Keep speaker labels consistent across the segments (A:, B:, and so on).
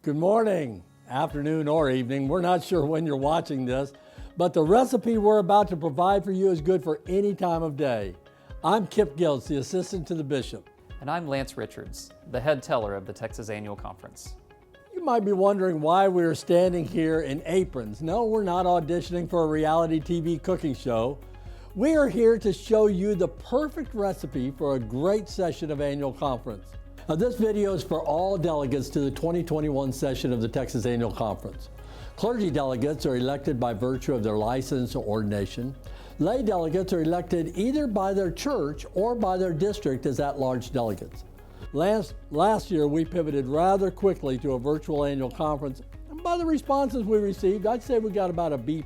A: Good morning, afternoon, or evening. We're not sure when you're watching this, but the recipe we're about to provide for you is good for any time of day. I'm Kip Gilts, the assistant to the bishop.
B: And I'm Lance Richards, the head teller of the Texas Annual Conference.
A: You might be wondering why we're standing here in aprons. No, we're not auditioning for a reality TV cooking show. We are here to show you the perfect recipe for a great session of annual conference. Now, this video is for all delegates to the 2021 session of the Texas Annual Conference. Clergy delegates are elected by virtue of their license or ordination. Lay delegates are elected either by their church or by their district as at-large delegates. Last year, we pivoted rather quickly to a virtual annual conference, and by the responses we received, I'd say we got about a B+.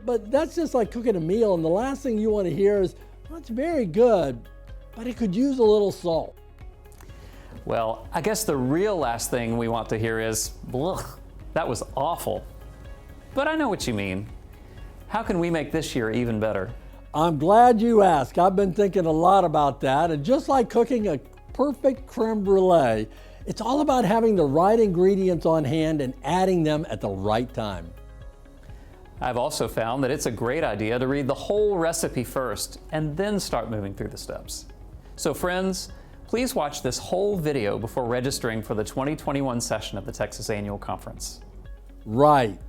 A: But that's just like cooking a meal, and the last thing you want to hear is, well, it's very good, but it could use a little salt.
B: Well, I guess the real last thing we want to hear is, "Blech, that was awful." But I know what you mean. How can we make this year even better?
A: I'm glad you asked. I've been thinking a lot about that, and just like cooking a perfect creme brulee, it's all about having the right ingredients on hand and adding them at the right time.
B: I've also found that it's a great idea to read the whole recipe first and then start moving through the steps. So friends, please watch this whole video before registering for the 2021 session of the Texas Annual Conference.
A: Right.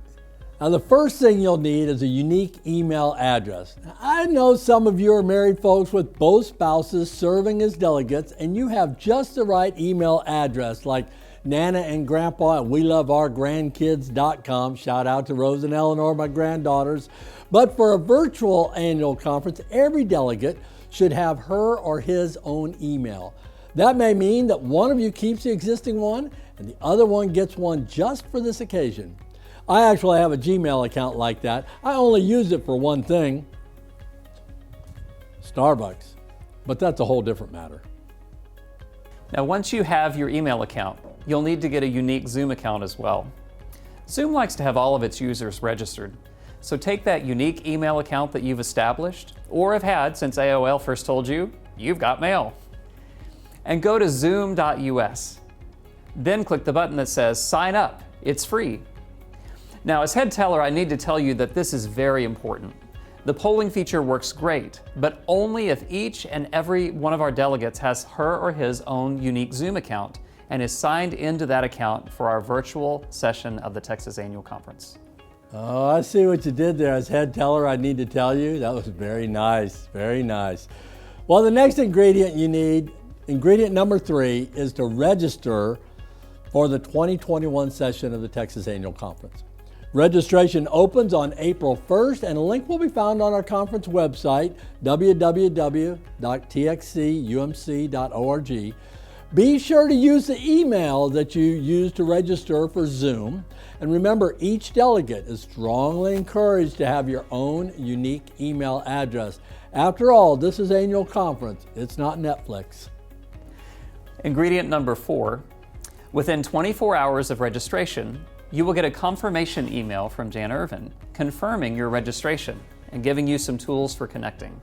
A: Now, the first thing you'll need is a unique email address. Now, I know some of you are married folks with both spouses serving as delegates, and you have just the right email address, like Nana and Grandpa at WeLoveOurGrandkids.com. Shout out to Rose and Eleanor, my granddaughters. But for a virtual annual conference, every delegate should have her or his own email. That may mean that one of you keeps the existing one and the other one gets one just for this occasion. I actually have a Gmail account like that. I only use it for one thing, Starbucks, but that's a whole different matter.
B: Now, once you have your email account, you'll need to get a unique Zoom account as well. Zoom likes to have all of its users registered. So take that unique email account that you've established, or have had since AOL first told you, you've got mail, and go to zoom.us. Then click the button that says sign up. It's free. Now, as head teller, I need to tell you that this is very important. The polling feature works great, but only if each and every one of our delegates has her or his own unique Zoom account and is signed into that account for our virtual session of the Texas Annual Conference.
A: Oh, I see what you did there. As head teller, I need to tell you, that was very nice, very nice. Well, the next ingredient you need, ingredient number 3, is to register for the 2021 session of the Texas Annual Conference. Registration opens on April 1st, and a link will be found on our conference website, www.txcumc.org. Be sure to use the email that you used to register for Zoom. And remember, each delegate is strongly encouraged to have your own unique email address. After all, this is annual conference. It's not Netflix.
B: Ingredient number 4. Within 24 hours of registration, you will get a confirmation email from Jan Irvin confirming your registration and giving you some tools for connecting.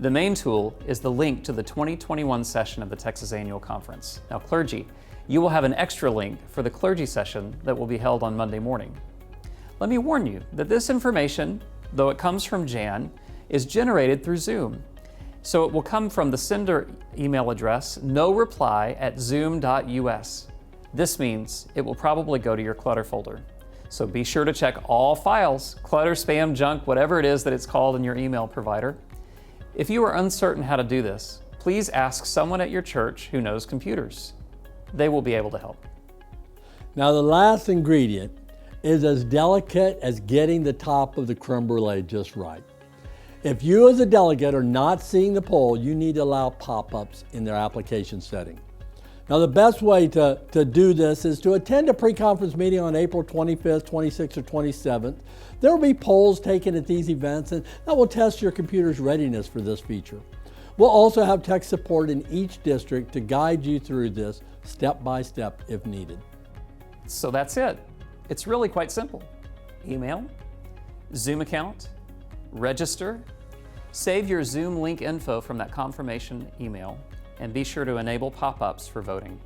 B: The main tool is the link to the 2021 session of the Texas Annual Conference. Now, clergy, you will have an extra link for the clergy session that will be held on Monday morning. Let me warn you that this information, though it comes from Jan, is generated through Zoom. So it will come from the sender email address, noreply@zoom.us. This means it will probably go to your clutter folder. So be sure to check all files, clutter, spam, junk, whatever it is that it's called in your email provider. If you are uncertain how to do this, please ask someone at your church who knows computers. They will be able to help.
A: Now, the last ingredient is as delicate as getting the top of the creme brulee just right. If you as a delegate are not seeing the poll, you need to allow pop-ups in their application setting. Now, the best way to do this is to attend a pre-conference meeting on April 25th, 26th, or 27th. There will be polls taken at these events, and that will test your computer's readiness for this feature. We'll also have tech support in each district to guide you through this step by step if needed.
B: So that's it. It's really quite simple. Email, Zoom account, register, save your Zoom link info from that confirmation email, and be sure to enable pop-ups for voting.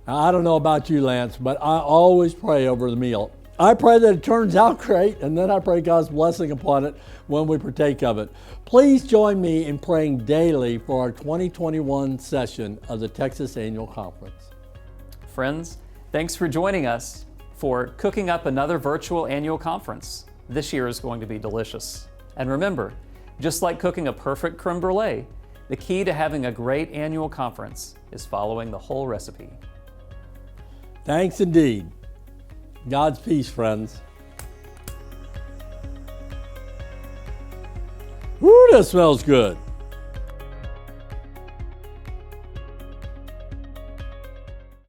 A: Now, I don't know about you, Lance, but I always pray over the meal. I pray that it turns out great, and then I pray God's blessing upon it when we partake of it. Please join me in praying daily for our 2021 session of the Texas Annual Conference.
B: Friends, thanks for joining us for cooking up another virtual annual conference. This year is going to be delicious. And remember, just like cooking a perfect creme brulee, the key to having a great annual conference is following the whole recipe.
A: Thanks indeed. God's peace, friends. Woo, that smells good.